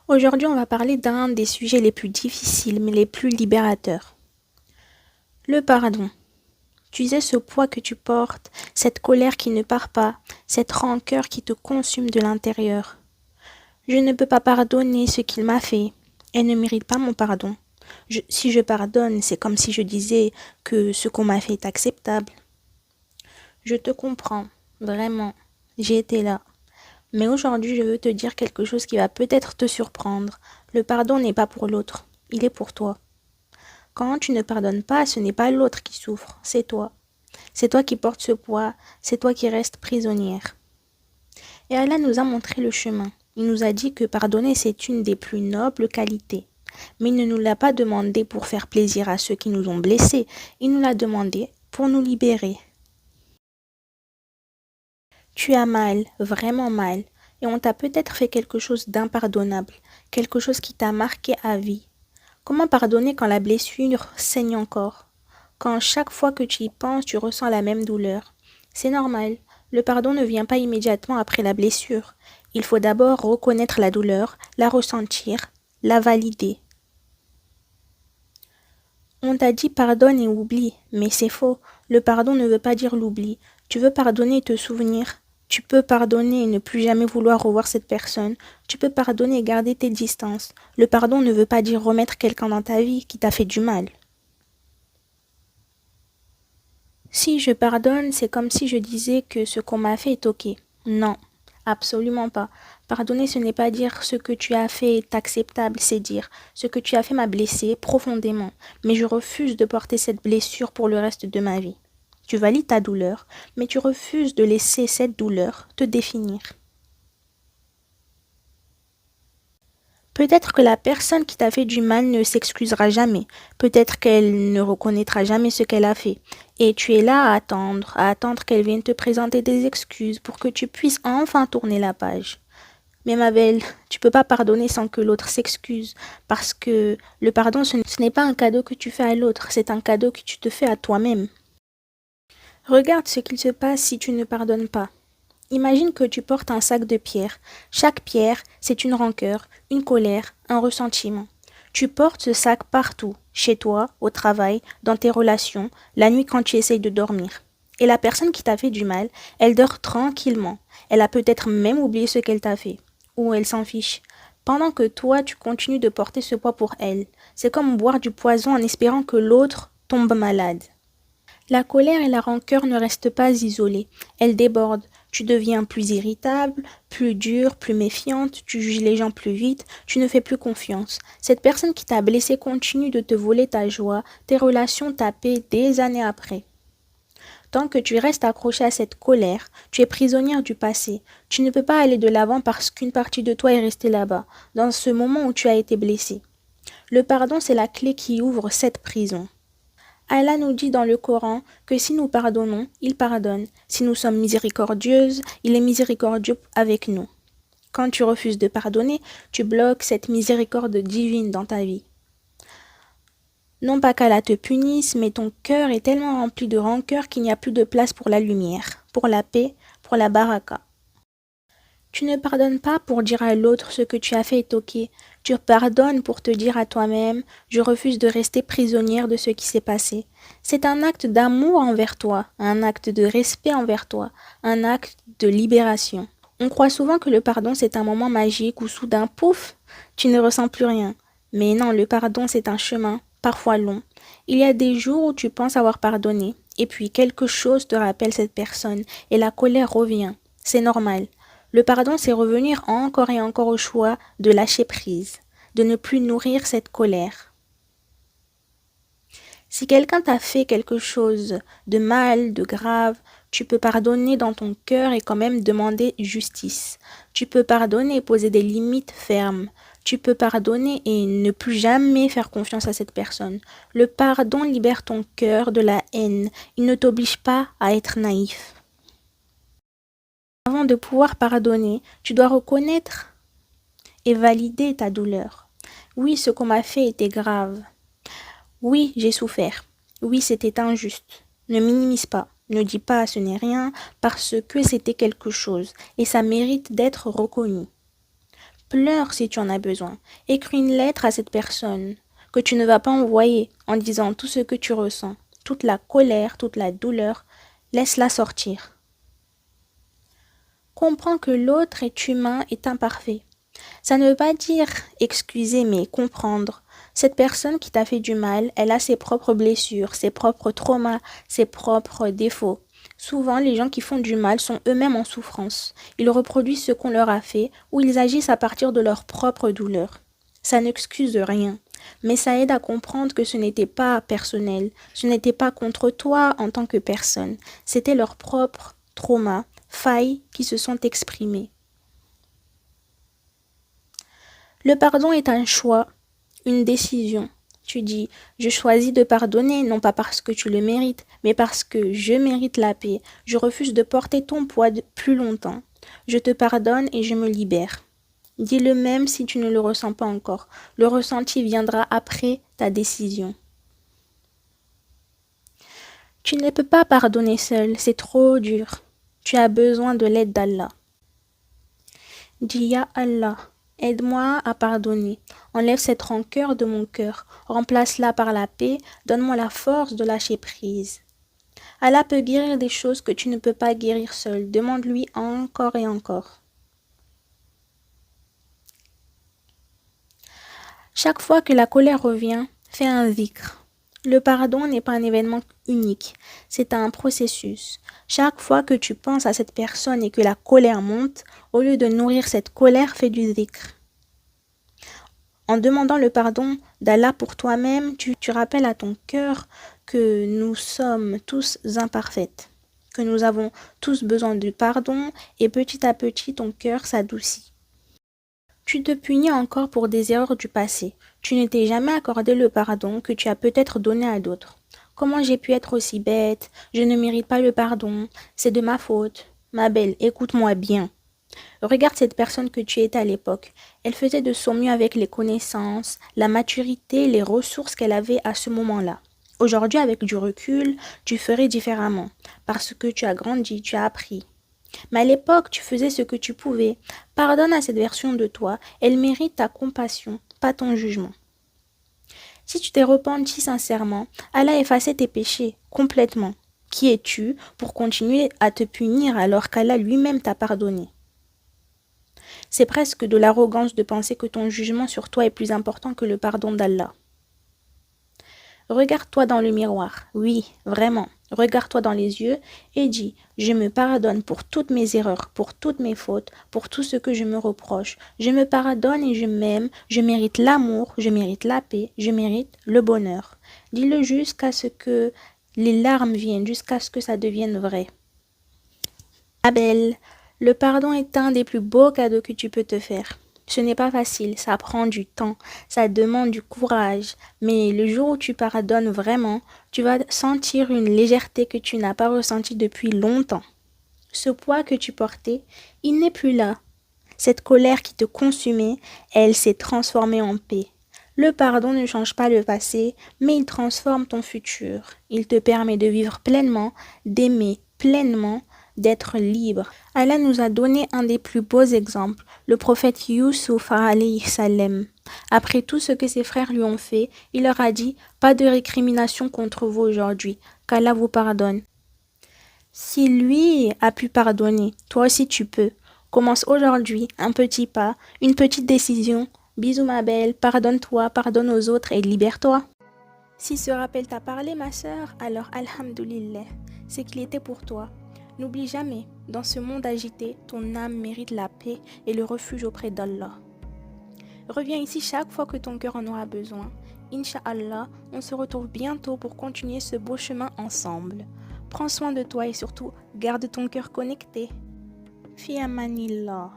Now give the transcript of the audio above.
Aujourd'hui, on va parler d'un des sujets les plus difficiles mais les plus libérateurs. Le pardon. Tu sais, ce poids que tu portes, cette colère qui ne part pas, cette rancœur qui te consume de l'intérieur. Je ne peux pas pardonner ce qu'il m'a fait. Elle ne mérite pas mon pardon. Si je pardonne, c'est comme si je disais que ce qu'on m'a fait est acceptable. Je te comprends, vraiment. J'ai été là. Mais aujourd'hui, je veux te dire quelque chose qui va peut-être te surprendre. Le pardon n'est pas pour l'autre, il est pour toi. Quand tu ne pardonnes pas, ce n'est pas l'autre qui souffre, c'est toi. C'est toi qui portes ce poids, c'est toi qui restes prisonnière. Et Allah nous a montré le chemin. Il nous a dit que pardonner, c'est une des plus nobles qualités. Mais il ne nous l'a pas demandé pour faire plaisir à ceux qui nous ont blessés. Il nous l'a demandé pour nous libérer. Tu as mal, vraiment mal, et on t'a peut-être fait quelque chose d'impardonnable, quelque chose qui t'a marqué à vie. Comment pardonner quand la blessure saigne encore? Quand chaque fois que tu y penses, tu ressens la même douleur? C'est normal, le pardon ne vient pas immédiatement après la blessure. Il faut d'abord reconnaître la douleur, la ressentir, la valider. On t'a dit pardonne et oublie, mais c'est faux. Le pardon ne veut pas dire l'oubli. Tu veux pardonner et te souvenir. Tu peux pardonner et ne plus jamais vouloir revoir cette personne. Tu peux pardonner et garder tes distances. Le pardon ne veut pas dire remettre quelqu'un dans ta vie qui t'a fait du mal. Si je pardonne, c'est comme si je disais que ce qu'on m'a fait est ok. Non, absolument pas. Pardonner, ce n'est pas dire ce que tu as fait est acceptable, c'est dire ce que tu as fait m'a blessé profondément, mais je refuse de porter cette blessure pour le reste de ma vie. Tu valides ta douleur, mais tu refuses de laisser cette douleur te définir. Peut-être que la personne qui t'a fait du mal ne s'excusera jamais. Peut-être qu'elle ne reconnaîtra jamais ce qu'elle a fait. Et tu es là à attendre qu'elle vienne te présenter des excuses pour que tu puisses enfin tourner la page. Mais ma belle, tu peux pas pardonner sans que l'autre s'excuse. Parce que le pardon, ce n'est pas un cadeau que tu fais à l'autre, c'est un cadeau que tu te fais à toi-même. Regarde ce qu'il se passe si tu ne pardonnes pas. Imagine que tu portes un sac de pierres. Chaque pierre, c'est une rancœur, une colère, un ressentiment. Tu portes ce sac partout, chez toi, au travail, dans tes relations, la nuit quand tu essayes de dormir. Et la personne qui t'a fait du mal, elle dort tranquillement. Elle a peut-être même oublié ce qu'elle t'a fait. Ou elle s'en fiche. Pendant que toi, tu continues de porter ce poids pour elle. C'est comme boire du poison en espérant que l'autre tombe malade. La colère et la rancœur ne restent pas isolées, elles débordent. Tu deviens plus irritable, plus dure, plus méfiante, tu juges les gens plus vite, tu ne fais plus confiance. Cette personne qui t'a blessé continue de te voler ta joie, tes relations tapées des années après. Tant que tu restes accroché à cette colère, tu es prisonnière du passé. Tu ne peux pas aller de l'avant parce qu'une partie de toi est restée là-bas, dans ce moment où tu as été blessé. Le pardon, c'est la clé qui ouvre cette prison. Allah nous dit dans le Coran que si nous pardonnons, il pardonne. Si nous sommes miséricordieuses, il est miséricordieux avec nous. Quand tu refuses de pardonner, tu bloques cette miséricorde divine dans ta vie. Non pas qu'Allah te punisse, mais ton cœur est tellement rempli de rancœur qu'il n'y a plus de place pour la lumière, pour la paix, pour la baraka. Tu ne pardonnes pas pour dire à l'autre ce que tu as fait est ok. Tu pardonnes pour te dire à toi-même, je refuse de rester prisonnière de ce qui s'est passé. C'est un acte d'amour envers toi, un acte de respect envers toi, un acte de libération. On croit souvent que le pardon c'est un moment magique où soudain, pouf, tu ne ressens plus rien. Mais non, le pardon c'est un chemin, parfois long. Il y a des jours où tu penses avoir pardonné, et puis quelque chose te rappelle cette personne, et la colère revient. C'est normal. Le pardon, c'est revenir encore et encore au choix de lâcher prise, de ne plus nourrir cette colère. Si quelqu'un t'a fait quelque chose de mal, de grave, tu peux pardonner dans ton cœur et quand même demander justice. Tu peux pardonner et poser des limites fermes. Tu peux pardonner et ne plus jamais faire confiance à cette personne. Le pardon libère ton cœur de la haine. Il ne t'oblige pas à être naïf. Avant de pouvoir pardonner, tu dois reconnaître et valider ta douleur. Oui, ce qu'on m'a fait était grave. Oui, j'ai souffert. Oui, c'était injuste. Ne minimise pas. Ne dis pas ce n'est rien parce que c'était quelque chose et ça mérite d'être reconnu. Pleure si tu en as besoin. Écris une lettre à cette personne que tu ne vas pas envoyer en disant tout ce que tu ressens, toute la colère, toute la douleur. Laisse-la sortir. Comprends que l'autre est humain, est imparfait. Ça ne veut pas dire excuser, mais comprendre. Cette personne qui t'a fait du mal, elle a ses propres blessures, ses propres traumas, ses propres défauts. Souvent, les gens qui font du mal sont eux-mêmes en souffrance. Ils reproduisent ce qu'on leur a fait ou ils agissent à partir de leur propre douleur. Ça n'excuse rien, mais ça aide à comprendre que ce n'était pas personnel, ce n'était pas contre toi en tant que personne. C'était leurs propres traumas, failles qui se sont exprimées. Le pardon est un choix, une décision. Tu dis, je choisis de pardonner, non pas parce que tu le mérites, mais parce que je mérite la paix. Je refuse de porter ton poids plus longtemps. Je te pardonne et je me libère. Dis-le même si tu ne le ressens pas encore. Le ressenti viendra après ta décision. Tu ne peux pas pardonner seul, c'est trop dur. Tu as besoin de l'aide d'Allah. Dis, Ya Allah, aide-moi à pardonner. Enlève cette rancœur de mon cœur. Remplace-la par la paix. Donne-moi la force de lâcher prise. Allah peut guérir des choses que tu ne peux pas guérir seul. Demande-lui encore et encore. Chaque fois que la colère revient, fais un dhikr. Le pardon n'est pas un événement unique, c'est un processus. Chaque fois que tu penses à cette personne et que la colère monte, au lieu de nourrir cette colère, fais du dhikr. En demandant le pardon d'Allah pour toi-même, tu rappelles à ton cœur que nous sommes tous imparfaits, que nous avons tous besoin de pardon et petit à petit ton cœur s'adoucit. Tu te punis encore pour des erreurs du passé. Tu ne t'es jamais accordé le pardon que tu as peut-être donné à d'autres. Comment j'ai pu être aussi bête? Je ne mérite pas le pardon. C'est de ma faute. Ma belle, écoute-moi bien. Regarde cette personne que tu étais à l'époque. Elle faisait de son mieux avec les connaissances, la maturité, les ressources qu'elle avait à ce moment-là. Aujourd'hui, avec du recul, tu ferais différemment. Parce que tu as grandi, tu as appris. Mais à l'époque, tu faisais ce que tu pouvais. Pardonne à cette version de toi. Elle mérite ta compassion, pas ton jugement. Si tu t'es repenti sincèrement, Allah a effacé tes péchés complètement. Qui es-tu pour continuer à te punir alors qu'Allah lui-même t'a pardonné? C'est presque de l'arrogance de penser que ton jugement sur toi est plus important que le pardon d'Allah. Regarde-toi dans le miroir. Oui, vraiment. Regarde-toi dans les yeux et dis, je me pardonne pour toutes mes erreurs, pour toutes mes fautes, pour tout ce que je me reproche. Je me pardonne et je m'aime, je mérite l'amour, je mérite la paix, je mérite le bonheur. Dis-le jusqu'à ce que les larmes viennent, jusqu'à ce que ça devienne vrai. Ma belle, le pardon est un des plus beaux cadeaux que tu peux te faire. Ce n'est pas facile, ça prend du temps, ça demande du courage, mais le jour où tu pardonnes vraiment, tu vas sentir une légèreté que tu n'as pas ressentie depuis longtemps. Ce poids que tu portais, il n'est plus là. Cette colère qui te consumait, elle s'est transformée en paix. Le pardon ne change pas le passé, mais il transforme ton futur. Il te permet de vivre pleinement, d'aimer pleinement, d'être libre. Allah nous a donné un des plus beaux exemples, le prophète Youssouf alayhi salam. Après tout ce que ses frères lui ont fait, il leur a dit « Pas de récrimination contre vous aujourd'hui, qu'Allah vous pardonne ». Si lui a pu pardonner, toi aussi tu peux. Commence aujourd'hui, un petit pas, une petite décision. Bisous ma belle, pardonne-toi, pardonne aux autres et libère-toi. Si ce rappel t'a parlé ma sœur, alors alhamdoulilah, c'est qu'il était pour toi. N'oublie jamais, dans ce monde agité, ton âme mérite la paix et le refuge auprès d'Allah. Reviens ici chaque fois que ton cœur en aura besoin. Inch'Allah, on se retrouve bientôt pour continuer ce beau chemin ensemble. Prends soin de toi et surtout, garde ton cœur connecté. Fi amanillah.